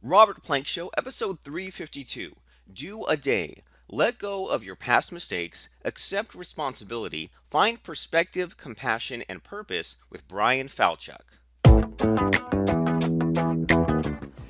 Robert Plank Show, episode 352. Do a day. Let go of your past mistakes, accept responsibility, find perspective, compassion, and purpose with Bryan Falchuk.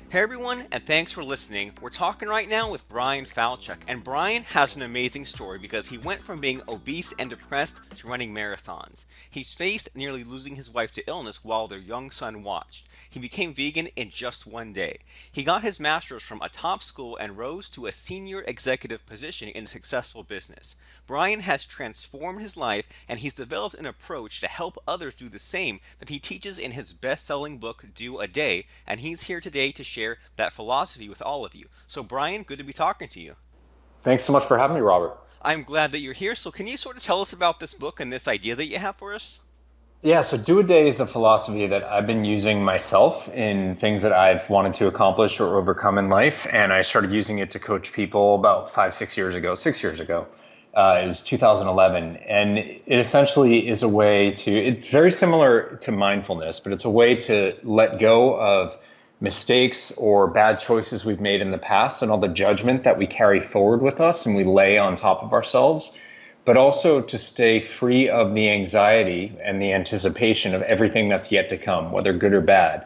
Hey everyone, and thanks for listening. We're talking right now with Bryan Falchuk, and Bryan has an amazing story because he went from being obese and depressed to running marathons. He's faced nearly losing his wife to illness while their young son watched. He became vegan in just one day. He got his master's from a top school and rose to a senior executive position in a successful business. Bryan has transformed his life, and he's developed an approach to help others do the same that he teaches in his best-selling book, Do a Day, and he's here today to share that philosophy with all of you. So, Bryan, good to be talking to you. Thanks so much for having me, Robert. I'm glad that you're here. So, can you sort of tell us about this book and this idea that you have for us? Yeah, so do a day is a philosophy that I've been using myself in things that I've wanted to accomplish or overcome in life. And I started using it to coach people about 5, 6 years ago, 6 years ago. It was 2011. And it essentially is a way to, it's very similar to mindfulness, but it's a way to let go of mistakes or bad choices we've made in the past and all the judgment that we carry forward with us and we lay on top of ourselves, but also to stay free of the anxiety and the anticipation of everything that's yet to come, whether good or bad.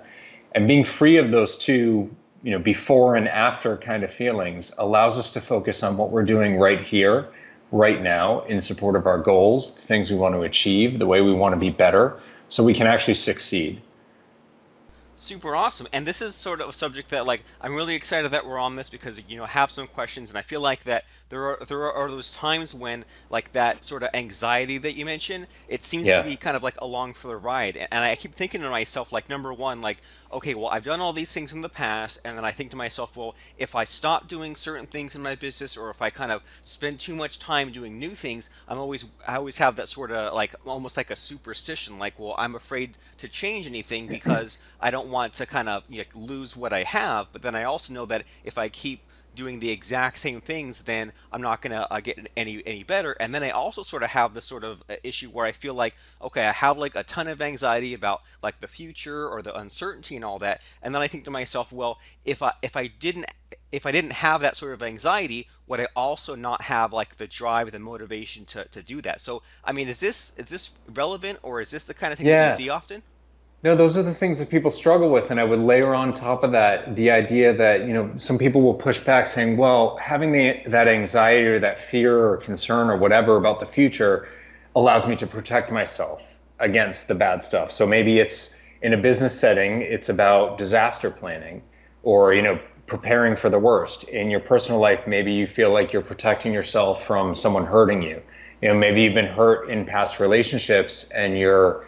And being free of those two, before and after kind of feelings allows us to focus on what we're doing right here, right now, in support of our goals, the things we want to achieve, the way we want to be better, so we can actually succeed. Super awesome. And this is sort of a subject that I'm really excited that we're on this because I have some questions and I feel like that there are those times when that sort of anxiety that you mentioned, it seems to Yeah. be kind of along for the ride. And I keep thinking to myself number one, okay, well, I've done all these things in the past, and then I think to myself, well, if I stop doing certain things in my business or if I kind of spend too much time doing new things, I always have that sort of almost like a superstition, well, I'm afraid to change anything because I don't want to kind of lose what I have. But then I also know that if I keep doing the exact same things, then I'm not going to get any better. And then I also sort of have this sort of issue where I feel okay, I have a ton of anxiety about the future or the uncertainty and all that. And then I think to myself, well, if I didn't have that sort of anxiety, would I also not have the drive, the motivation to do that? So I mean, is this relevant, or is this the kind of thing that you Yeah. see often? No, those are the things that people struggle with. And I would layer on top of that the idea that, some people will push back saying, well, having that anxiety or that fear or concern or whatever about the future allows me to protect myself against the bad stuff. So maybe it's in a business setting, it's about disaster planning or, preparing for the worst. In your personal life, maybe you feel like you're protecting yourself from someone hurting you. Maybe you've been hurt in past relationships and you're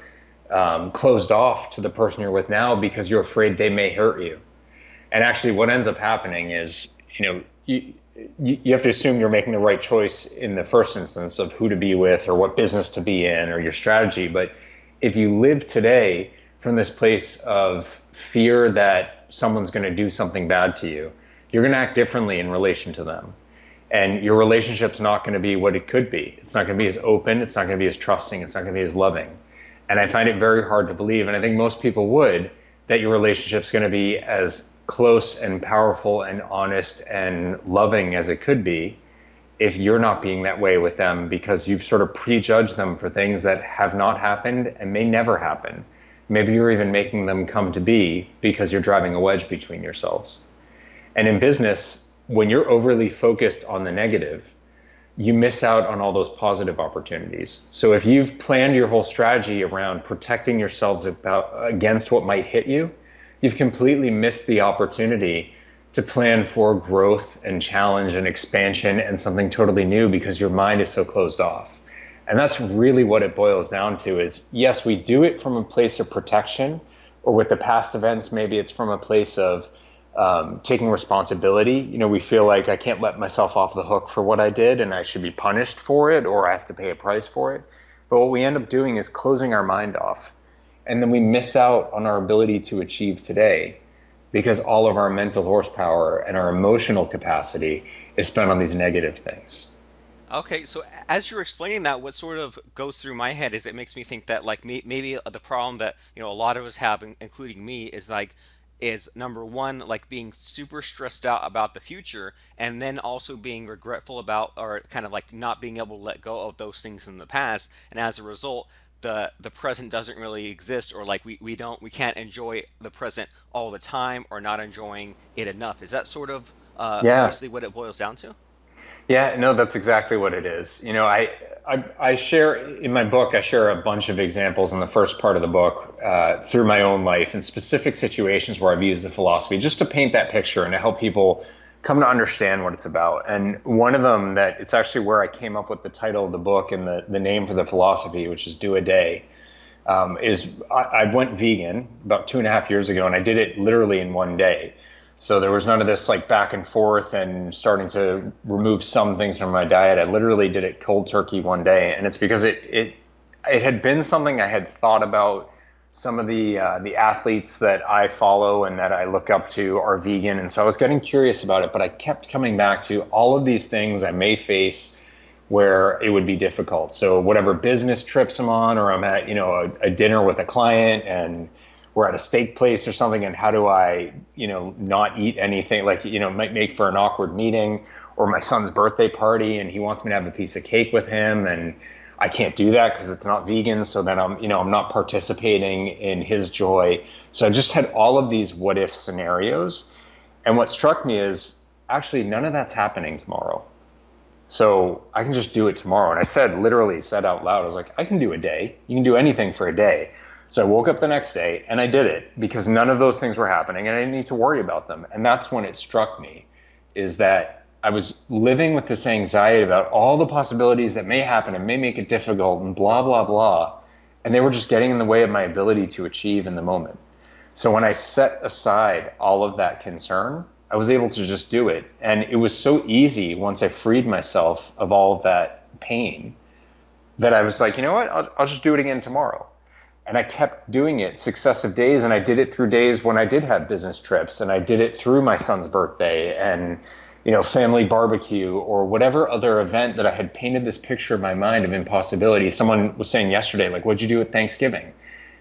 closed off to the person you're with now because you're afraid they may hurt you. And actually, what ends up happening is, you have to assume you're making the right choice in the first instance of who to be with or what business to be in or your strategy. But if you live today from this place of fear that someone's going to do something bad to you, you're going to act differently in relation to them. And your relationship's not going to be what it could be. It's not going to be as open. It's not going to be as trusting. It's not going to be as loving. And I find it very hard to believe, and I think most people would, that your relationship's going to be as close and powerful and honest and loving as it could be if you're not being that way with them because you've sort of prejudged them for things that have not happened and may never happen. Maybe you're even making them come to be because you're driving a wedge between yourselves. And in business, when you're overly focused on the negative, you miss out on all those positive opportunities. So if you've planned your whole strategy around protecting yourselves against what might hit you, you've completely missed the opportunity to plan for growth and challenge and expansion and something totally new because your mind is so closed off. And that's really what it boils down to is, yes, we do it from a place of protection, or with the past events, maybe it's from a place of taking responsibility. We feel like I can't let myself off the hook for what I did and I should be punished for it or I have to pay a price for it. But what we end up doing is closing our mind off. And then we miss out on our ability to achieve today because all of our mental horsepower and our emotional capacity is spent on these negative things. Okay, so as you're explaining that, what sort of goes through my head is it makes me think that maybe the problem that a lot of us have, including me, is is number one, like being super stressed out about the future, and then also being regretful about, or kind of like not being able to let go of those things in the past. And as a result, the present doesn't really exist, or like we can't enjoy the present all the time, or not enjoying it enough. Is that sort of Yeah. basically what it boils down to? Yeah, no, that's exactly what it is. I share in my book, I share a bunch of examples in the first part of the book through my own life and specific situations where I've used the philosophy just to paint that picture and to help people come to understand what it's about. And one of them that it's actually where I came up with the title of the book and the name for the philosophy, which is Do a Day, is I went vegan about 2.5 years ago, and I did it literally in one day. So there was none of this like back and forth and starting to remove some things from my diet. I literally did it cold turkey one day, and it's because it had been something I had thought about. Some of the athletes that I follow and that I look up to are vegan, and so I was getting curious about it. But I kept coming back to all of these things I may face where it would be difficult. So whatever business trips I'm on, or I'm at, a dinner with a client and we're at a steak place or something, and how do I, not eat anything, like, might make for an awkward meeting, or my son's birthday party and he wants me to have a piece of cake with him, and I can't do that because it's not vegan. So then I'm not participating in his joy. So I just had all of these what if scenarios. And what struck me is actually none of that's happening tomorrow. So I can just do it tomorrow. And I literally said out loud, I was like, I can do a day. You can do anything for a day. So I woke up the next day and I did it because none of those things were happening and I didn't need to worry about them. And that's when it struck me is that I was living with this anxiety about all the possibilities that may happen and may make it difficult and blah, blah, blah. And they were just getting in the way of my ability to achieve in the moment. So when I set aside all of that concern, I was able to just do it. And it was so easy once I freed myself of all of that pain that I was like, you know what, I'll just do it again tomorrow. And I kept doing it successive days. And I did it through days when I did have business trips. And I did it through my son's birthday and, family barbecue or whatever other event that I had painted this picture in my mind of impossibility. Someone was saying yesterday, like, what'd you do at Thanksgiving?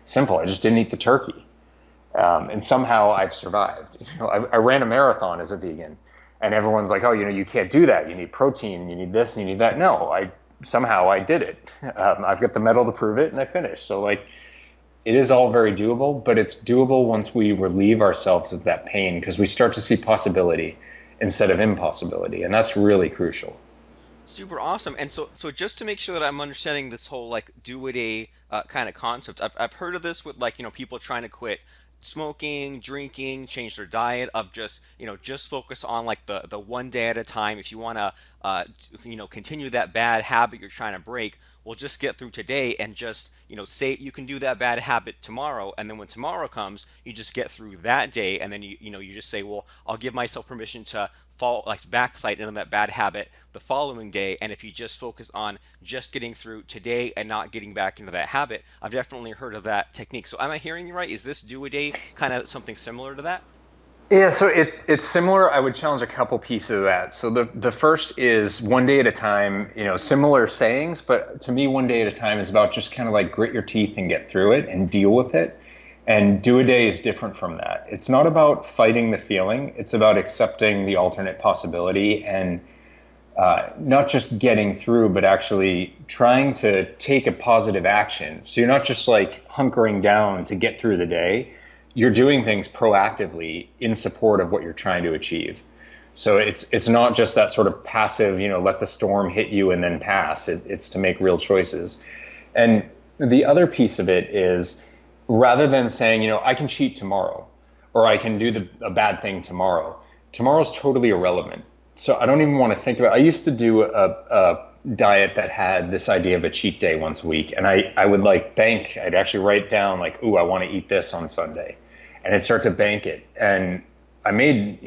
Simple. I just didn't eat the turkey. And somehow I've survived. I ran a marathon as a vegan, and everyone's like, "Oh, you can't do that. You need protein. You need this. And you need that." No, I did it. I've got the medal to prove it, and I finished. So like, it is all very doable, but it's doable once we relieve ourselves of that pain because we start to see possibility instead of impossibility, and that's really crucial. Super awesome. And so just to make sure that I'm understanding this whole like do it a kind of concept, I've heard of this with like, people trying to quit smoking, drinking, change their diet of just, just focus on like the one day at a time. If you want to, continue that bad habit you're trying to break, well, just get through today and just, say you can do that bad habit tomorrow. And then when tomorrow comes, you just get through that day. And then you just say, well, I'll give myself permission to fall like backslide into that bad habit the following day. And if you just focus on just getting through today and not getting back into that habit, I've definitely heard of that technique. So am I hearing you right? Is this do a day kind of something similar to that? Yeah, so it's similar. I would challenge a couple pieces of that. So the first is one day at a time, similar sayings, but to me, one day at a time is about just kind of like grit your teeth and get through it and deal with it. And do a day is different from that. It's not about fighting the feeling. It's about accepting the alternate possibility and not just getting through, but actually trying to take a positive action. So you're not just like hunkering down to get through the day. You're doing things proactively in support of what you're trying to achieve. So it's not just that sort of passive, let the storm hit you and then pass. It's to make real choices. And the other piece of it is rather than saying, I can cheat tomorrow or I can do a bad thing tomorrow, tomorrow's totally irrelevant. So I don't even want to think about it. I used to do a diet that had this idea of a cheat day once a week. And I would like bank, I'd actually write down like, ooh, I want to eat this on Sunday. And I'd start to bank it. And I made,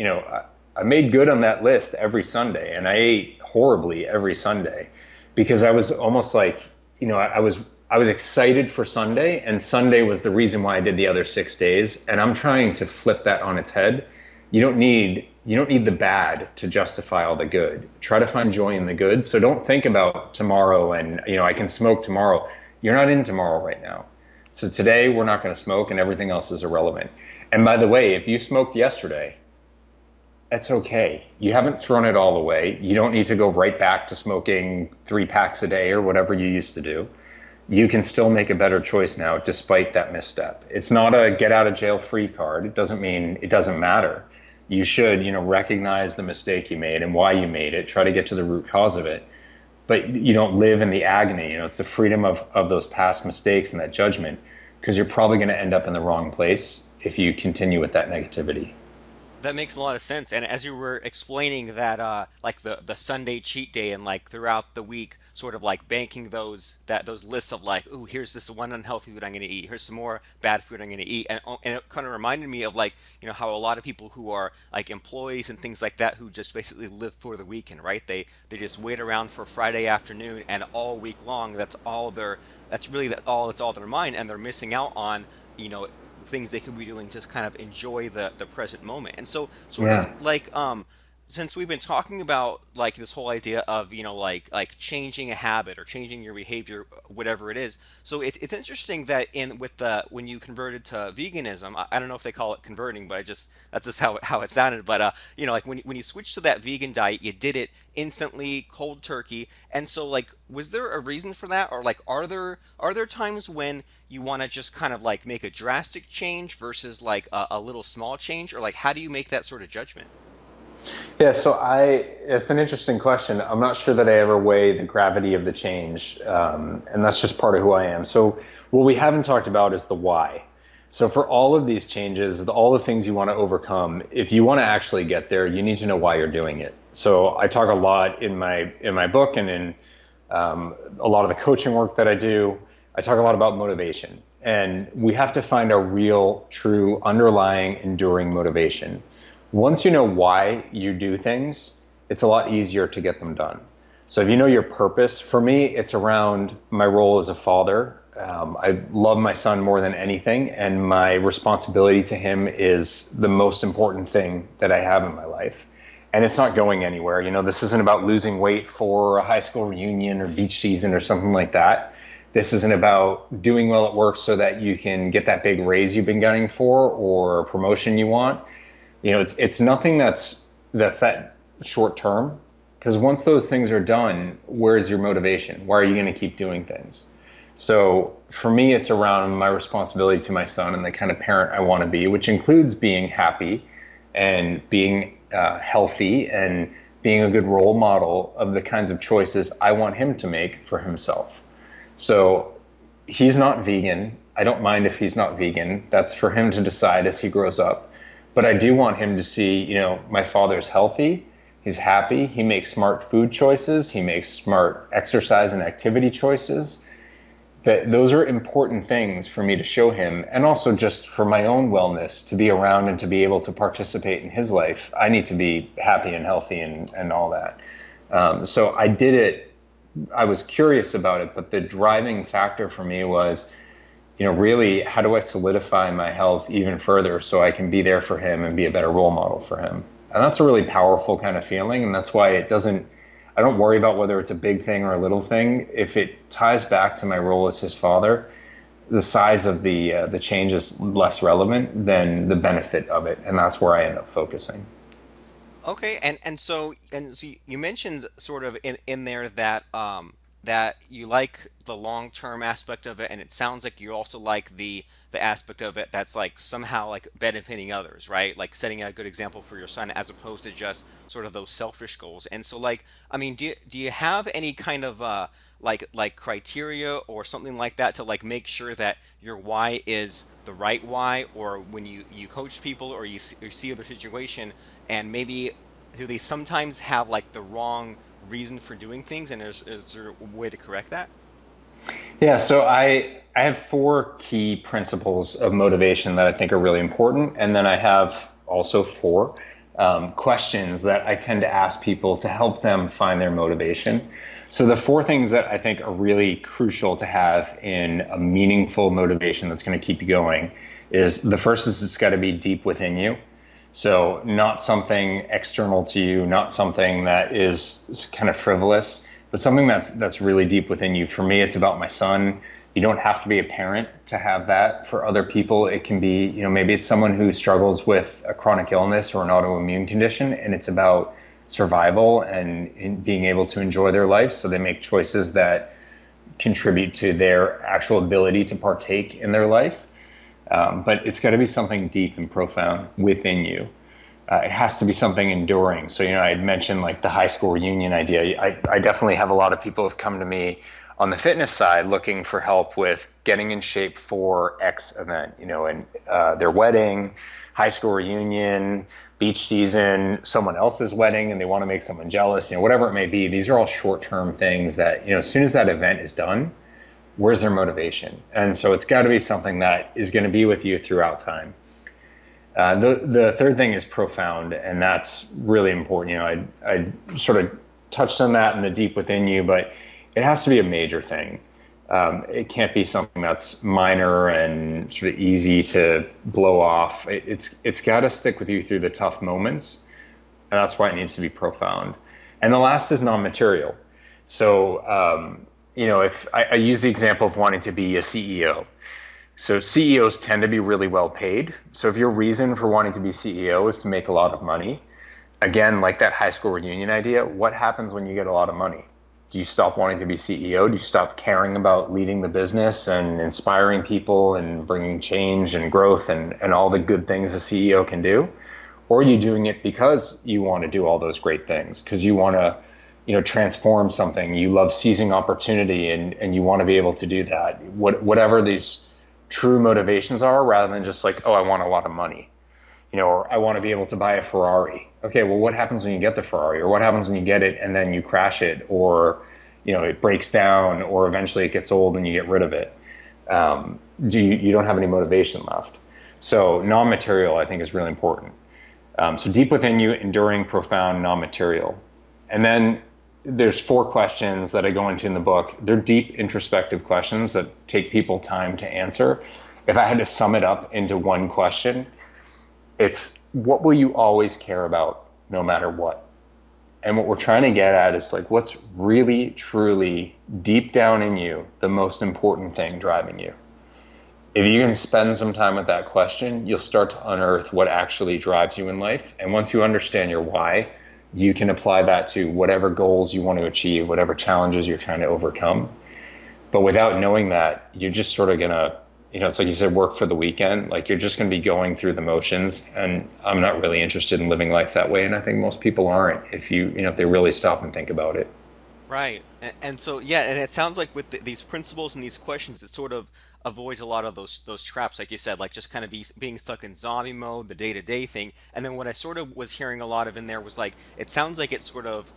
I made good on that list every Sunday. And I ate horribly every Sunday because I was almost like, I was excited for Sunday, and Sunday was the reason why I did the other 6 days. And I'm trying to flip that on its head. You don't need the bad to justify all the good. Try to find joy in the good. So don't think about tomorrow and I can smoke tomorrow. You're not in tomorrow right now. So today we're not going to smoke and everything else is irrelevant. And by the way, if you smoked yesterday, that's okay. You haven't thrown it all away. You don't need to go right back to smoking 3 packs a day or whatever you used to do. You can still make a better choice now despite that misstep. It's not a get out of jail free card. It doesn't mean it doesn't matter. You should, recognize the mistake you made and why you made it, try to get to the root cause of it. But you don't live in the agony. It's the freedom of those past mistakes and that judgment, because you're probably going to end up in the wrong place if you continue with that negativity. That makes a lot of sense. And as you were explaining that, like the Sunday cheat day and like throughout the week, sort of like banking those lists of like, ooh, here's this one unhealthy food I'm going to eat. Here's some more bad food I'm going to eat. And it kind of reminded me of like, how a lot of people who are like employees and things like that who just basically live for the weekend, right? They just wait around for Friday afternoon and all week long, that's really that's all their mind, and they're missing out on, you know, things they could be doing to kind of enjoy the present moment. And so sort of Yeah. like since we've been talking about like this whole idea of, like changing a habit or changing your behavior, whatever it is. So it's interesting that in with the when you converted to veganism, I don't know if they call it converting, but I just that's just how it sounded. But like when you switched to that vegan diet, you did it instantly, cold turkey. And so like, was there a reason for that, or like are there times when you want to just kind of like make a drastic change versus like a little small change, or like how do you make that sort of judgment? Yeah, it's an interesting question. I'm not sure that I ever weigh the gravity of the change, and that's just part of who I am. So, what we haven't talked about is the why. So, for all of these changes, all the things you want to overcome, if you want to actually get there, you need to know why you're doing it. So, I talk a lot in my book and in a lot of the coaching work that I do. I talk a lot about motivation, and we have to find a real, true, underlying, enduring motivation. Once you know why you do things, it's a lot easier to get them done. So if you know your purpose, for me, it's around my role as a father. I love my son more than anything, and my responsibility to him is the most important thing that I have in my life. And it's not going anywhere. This isn't about losing weight for a high school reunion or beach season or something like that. This isn't about doing well at work so that you can get that big raise you've been gunning for or a promotion you want. It's nothing that's that short term, because once those things are done, where's your motivation? Why are you going to keep doing things? So for me, it's around my responsibility to my son and the kind of parent I want to be, which includes being happy and being healthy and being a good role model of the kinds of choices I want him to make for himself. So he's not vegan. I don't mind if he's not vegan. That's for him to decide as he grows up. But I do want him to see, my father's healthy. He's happy. He makes smart food choices. He makes smart exercise and activity choices. That those are important things for me to show him, and also just for my own wellness to be around and to be able to participate in his life. I need to be happy and healthy and all that. So I did it. I was curious about it, but the driving factor for me was, really, how do I solidify my health even further so I can be there for him and be a better role model for him? And that's a really powerful kind of feeling. And that's why I don't worry about whether it's a big thing or a little thing. If it ties back to my role as his father, the size of the change is less relevant than the benefit of it. And that's where I end up focusing. Okay, and so you mentioned sort of in there that that you like the long-term aspect of it, and it sounds like you also like the aspect of it that's like somehow like benefiting others, right? Like setting a good example for your son as opposed to just sort of those selfish goals. And so like, I mean, do you have any kind of like criteria or something like that to like make sure that your why is the right why, or when you coach people or you see other situation, and maybe do they sometimes have like the wrong reason for doing things, and is there a way to correct that? Yeah, so I have four key principles of motivation that I think are really important, and then I have also four questions that I tend to ask people to help them find their motivation. So the four things that I think are really crucial to have in a meaningful motivation that's going to keep you going is the first is it's got to be deep within you. So not something external to you, not something that is kind of frivolous, but something that's really deep within you. For me, it's about my son. You don't have to be a parent to have that. For other people, it can be, maybe it's someone who struggles with a chronic illness or an autoimmune condition, and it's about survival and in being able to enjoy their life. So they make choices that contribute to their actual ability to partake in their life. But it's got to be something deep and profound within you. It has to be something enduring. So, I'd mentioned like the high school reunion idea. I definitely have a lot of people have come to me on the fitness side looking for help with getting in shape for X event, and their wedding, high school reunion, beach season, someone else's wedding, and they want to make someone jealous, whatever it may be. These are all short-term things that, as soon as that event is done, where's their motivation? And so it's got to be something that is going to be with you throughout time. The third thing is profound, and that's really important. I sort of touched on that in the deep within you, but it has to be a major thing. It can't be something that's minor and sort of easy to blow off. It's got to stick with you through the tough moments, and that's why it needs to be profound. And the last is non-material. So, if I use the example of wanting to be a CEO. So CEOs tend to be really well paid. So if your reason for wanting to be CEO is to make a lot of money, again, like that high school reunion idea, what happens when you get a lot of money? Do you stop wanting to be CEO? Do you stop caring about leading the business and inspiring people and bringing change and growth and all the good things a CEO can do? Or are you doing it because you want to do all those great things, because you want to transform something, you love seizing opportunity, and you want to be able to do that, whatever these true motivations are, rather than just like, oh, I want a lot of money, or I want to be able to buy a Ferrari. Okay, well, what happens when you get the Ferrari, or what happens when you get it and then you crash it, or it breaks down, or eventually it gets old and you get rid of it? You don't have any motivation left. So non-material, I think, is really important. So deep within you, enduring, profound, non-material. And then there's 4 questions that I go into in the book. They're deep introspective questions that take people time to answer. If I had to sum it up into one question, it's, what will you always care about no matter what? And what we're trying to get at is like, what's really, truly deep down in you, the most important thing driving you? If you can spend some time with that question, you'll start to unearth what actually drives you in life. And once you understand your why, you can apply that to whatever goals you want to achieve, whatever challenges you're trying to overcome. But without knowing that, you're just sort of gonna, it's like you said, work for the weekend. Like, you're just gonna be going through the motions. And I'm not really interested in living life that way. And I think most people aren't, if they really stop and think about it. Right. And so yeah, and it sounds like with these principles and these questions, it sort of avoids a lot of those traps, like you said, like just kind of being stuck in zombie mode, the day-to-day thing. And then what I sort of was hearing a lot of in there was like, it sounds like it sort of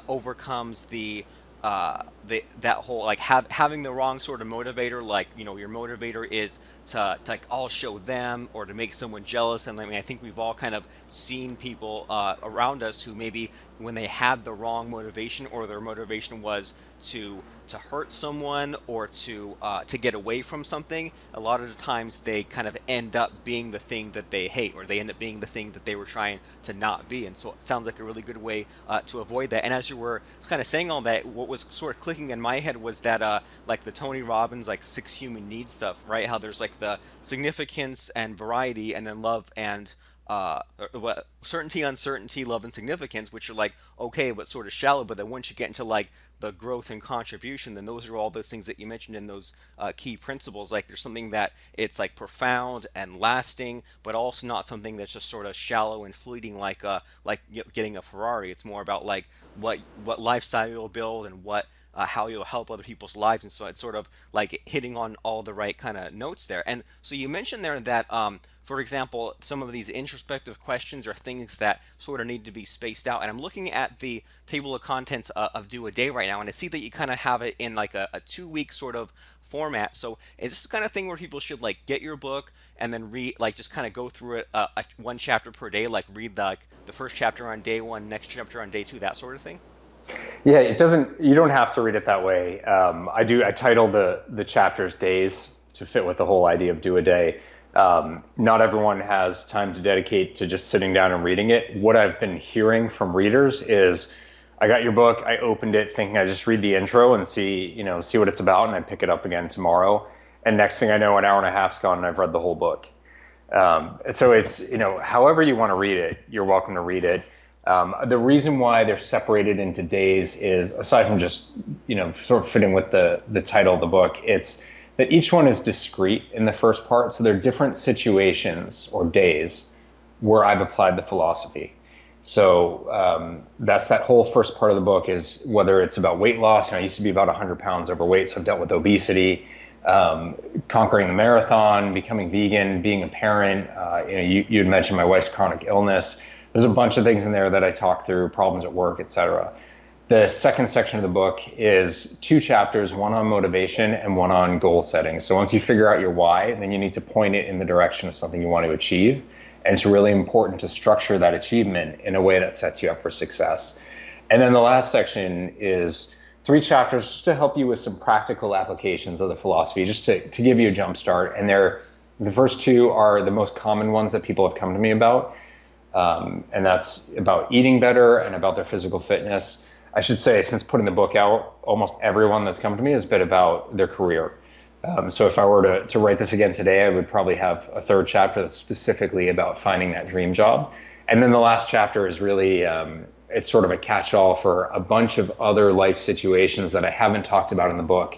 overcomes the that whole like having the wrong sort of motivator, like your motivator is to like all show them or to make someone jealous. And I mean, I think we've all kind of seen people around us who maybe when they had the wrong motivation, or their motivation was to hurt someone or to get away from something, a lot of the times they kind of end up being the thing that they hate, or they end up being the thing that they were trying to not be. And so it sounds like a really good way to avoid that. And as you were kind of saying all that, what was sort of clicking in my head was that like the Tony Robbins like 6 human needs stuff, right? How there's like the significance and variety, and then love and certainty, uncertainty, love, and significance, which are like okay, but sort of shallow. But then once you get into like the growth and contribution, then those are all those things that you mentioned in those key principles. Like there's something that it's like profound and lasting, but also not something that's just sort of shallow and fleeting, like getting a Ferrari. It's more about like what lifestyle you'll build and what how you'll help other people's lives. And so it's sort of like hitting on all the right kind of notes there. And so you mentioned there that for example, some of these introspective questions are things that sort of need to be spaced out. And I'm looking at the table of contents of Do a Day right now, and I see that you kind of have it in like a 2 week sort of format. So is this the kind of thing where people should like get your book and then read, like just kind of go through it one chapter per day, like read the first chapter on day 1, next chapter on day 2, that sort of thing? Yeah, it doesn't. You don't have to read it that way. I do. I title the chapters days to fit with the whole idea of do a day. Not everyone has time to dedicate to just sitting down and reading it. What I've been hearing from readers is I got your book. I opened it thinking I just read the intro and see what it's about, and I pick it up again tomorrow. And next thing I know, an hour and a half's gone, and I've read the whole book. So however you want to read it, you're welcome to read it. The reason why they're separated into days is, aside from just, sort of fitting with the title of the book, it's that each one is discrete in the first part. So they're different situations or days where I've applied the philosophy. So that's that whole first part of the book, is whether it's about weight loss. And I used to be about 100 pounds overweight, so I've dealt with obesity, conquering the marathon, becoming vegan, being a parent. You had mentioned my wife's chronic illness. There's a bunch of things in there that I talk through, problems at work, etc. The second section of the book is two chapters, one on motivation and one on goal setting. So once you figure out your why, then you need to point it in the direction of something you want to achieve. And it's really important to structure that achievement in a way that sets you up for success. And then the last section is three chapters just to help you with some practical applications of the philosophy, just to give you a jump start. And the first two are the most common ones that people have come to me about. And that's about eating better and about their physical fitness. I should say, since putting the book out, almost everyone that's come to me has been about their career. So if I were to write this again today, I would probably have a third chapter that's specifically about finding that dream job. And then the last chapter is really, it's sort of a catch-all for a bunch of other life situations that I haven't talked about in the book.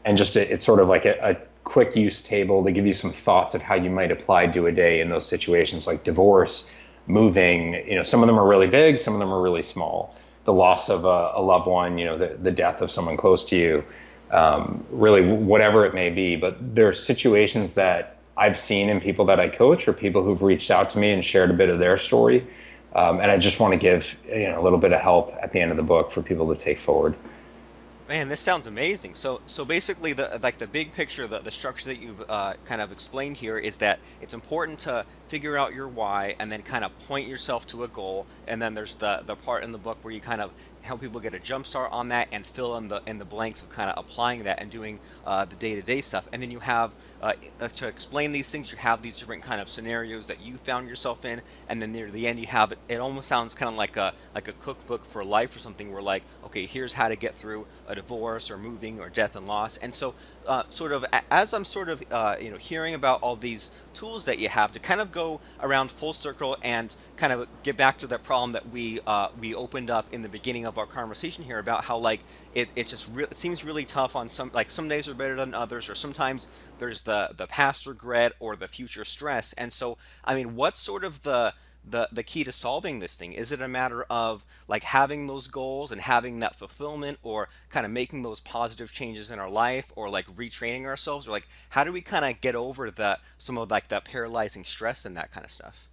And it's sort of like a quick use table to give you some thoughts of how you might apply do a day in those situations, like divorce, moving. Some of them are really big, some of them are really small. The loss of a loved one, the death of someone close to you, really whatever it may be. But there are situations that I've seen in people that I coach, or people who've reached out to me and shared a bit of their story. And I just want to give a little bit of help at the end of the book for people to take forward. Man, this sounds amazing. So basically, the big picture, the structure that you've kind of explained here is that it's important to figure out your why and then kind of point yourself to a goal. And then there's the part in the book where you kind of help people get a jump start on that and fill in the blanks of kind of applying that and doing the day-to-day stuff. And then you have to explain these things, you have these different kind of scenarios that you found yourself in, and then near the end you have it. It almost sounds kind of like a cookbook for life or something, where like, okay, here's how to get through a divorce or moving or death and loss. And so sort of as I'm sort of hearing about all these tools that you have, to kind of go around full circle and kind of get back to that problem that we opened up in the beginning of our conversation here, about how like it seems really tough on some days are better than others, or sometimes there's the past regret or the future stress. And so I mean, what's sort of the key to solving this thing? Is it a matter of like having those goals and having that fulfillment, or kind of making those positive changes in our life, or like retraining ourselves, or like how do we kind of get over some of like that paralyzing stress and that kind of stuff?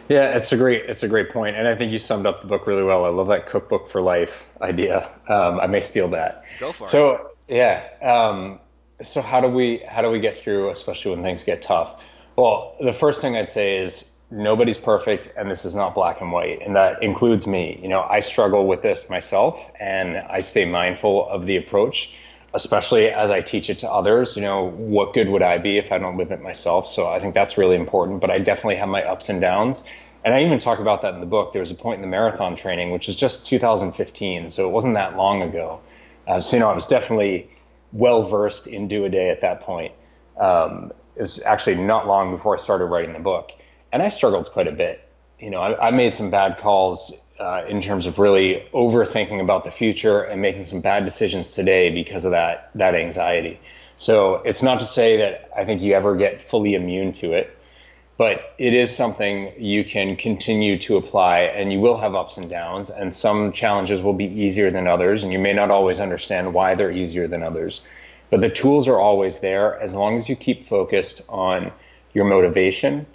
Yeah, it's a great point, and I think you summed up the book really well. I love that cookbook for life idea. I may steal that. Go for it. So yeah, so how do we get through, especially when things get tough? Well, the first thing I'd say is nobody's perfect, and this is not black and white, and that includes me. I struggle with this myself, and I stay mindful of the approach, especially as I teach it to others. What good would I be if I don't live it myself? So I think that's really important, but I definitely have my ups and downs. And I even talk about that in the book. There was a point in the marathon training, which was just 2015, so it wasn't that long ago. So I was definitely well versed in do a day at that point. It was actually not long before I started writing the book, and I struggled quite a bit. I made some bad calls in terms of really overthinking about the future and making some bad decisions today because of that anxiety. So it's not to say that I think you ever get fully immune to it, but it is something you can continue to apply, and you will have ups and downs, and some challenges will be easier than others, and you may not always understand why they're easier than others. But the tools are always there as long as you keep focused on your motivation.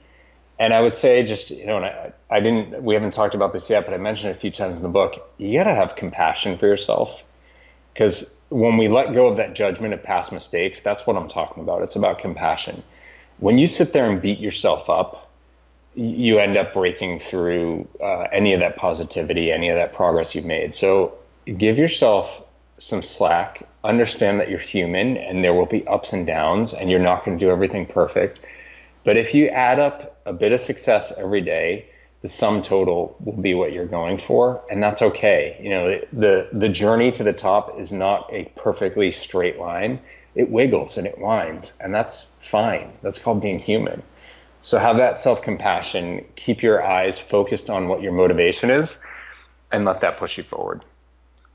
And I would say, just, and we haven't talked about this yet, but I mentioned it a few times in the book, you got to have compassion for yourself. Because when we let go of that judgment of past mistakes, that's what I'm talking about. It's about compassion. When you sit there and beat yourself up, you end up breaking through any of that positivity, any of that progress you've made. So give yourself some slack. Understand that you're human and there will be ups and downs, and you're not going to do everything perfect. But if you add up a bit of success every day, the sum total will be what you're going for, and that's okay. The journey to the top is not a perfectly straight line. It wiggles and it winds, and that's fine. That's called being human. So have that self-compassion, keep your eyes focused on what your motivation is, and let that push you forward.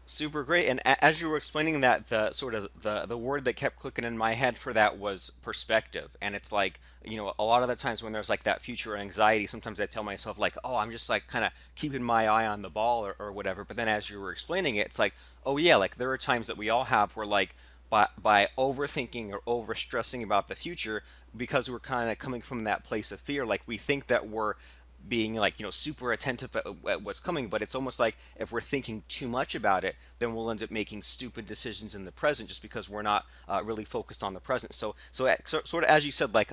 Super great. And as you were explaining that, the sort of the word that kept clicking in my head for that was perspective. And it's like, a lot of the times when there's like that future anxiety, sometimes I tell myself like, oh, I'm just like kind of keeping my eye on the ball or whatever. But then as you were explaining it, it's like, oh yeah, like there are times that we all have where like by overthinking or overstressing about the future, because we're kind of coming from that place of fear, like we think that we're being like super attentive at what's coming, but it's almost like if we're thinking too much about it, then we'll end up making stupid decisions in the present just because we're not really focused on the present. So sort of as you said, like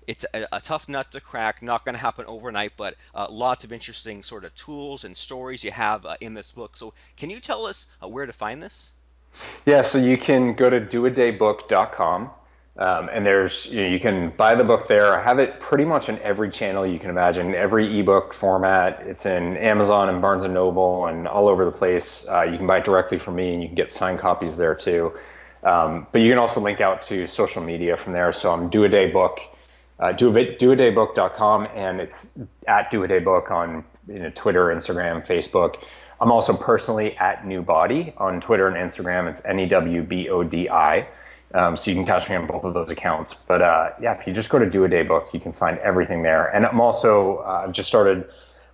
it's a tough nut to crack, not going to happen overnight, but lots of interesting sort of tools and stories you have in this book. So can you tell us where to find this? Yeah, so you can go to doadaybook.com. And you can buy the book there. I have it pretty much in every channel you can imagine, every ebook format. It's in Amazon and Barnes and Noble and all over the place. You can buy it directly from me, and you can get signed copies there too. But you can also link out to social media from there. So I'm Do a Day Book, doadaybook.com, and it's at Do a Day Book on Twitter, Instagram, Facebook. I'm also personally at New Body on Twitter and Instagram. It's NEWBODI. So you can catch me on both of those accounts. But yeah, if you just go to Do a Day Book, you can find everything there. And I'm also, I've just started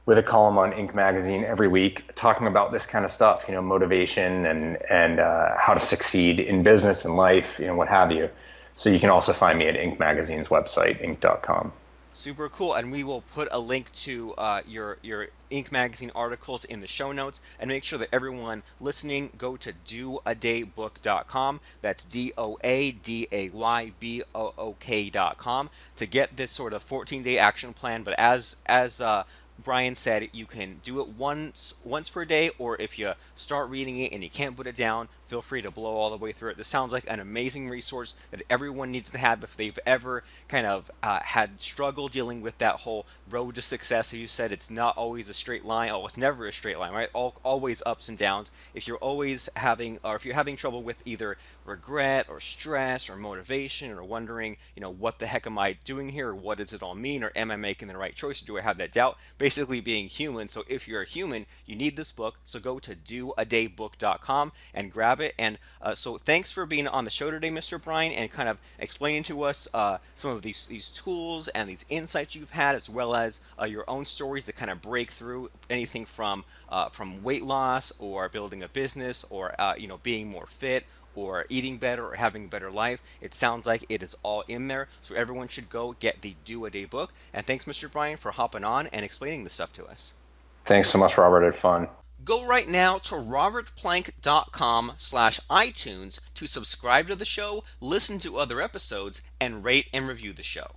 with a column on Inc. magazine every week talking about this kind of stuff, motivation and how to succeed in business and life, what have you. So you can also find me at Inc. magazine's website, inc.com. Super cool, and we will put a link to your Inc. magazine articles in the show notes, and make sure that everyone listening go to doadaybook.com. That's DOADAYBOOK.com to get this sort of 14-day action plan. But as Bryan said, you can do it once per day, or if you start reading it and you can't put it down, feel free to blow all the way through it. This sounds like an amazing resource that everyone needs to have if they've ever kind of had struggle dealing with that whole road to success. As you said, it's not always a straight line. Oh, it's never a straight line, right? Always ups and downs. If you're always having, or if you're having trouble with either regret or stress or motivation, or wondering, what the heck am I doing here? Or what does it all mean? Or am I making the right choice? Or do I have that doubt? Basically being human. So if you're a human, you need this book. So go to doadaybook.com and grab it. And so thanks for being on the show today, Mr. Bryan, and kind of explaining to us some of these tools and these insights you've had, as well as your own stories that kind of break through anything from weight loss or building a business or being more fit or eating better or having a better life. It sounds like it is all in there. So everyone should go get the Do a Day book. And thanks, Mr. Bryan, for hopping on and explaining this stuff to us. Thanks so much, Robert. I had fun. Go right now to robertplank.com/iTunes to subscribe to the show, listen to other episodes, and rate and review the show.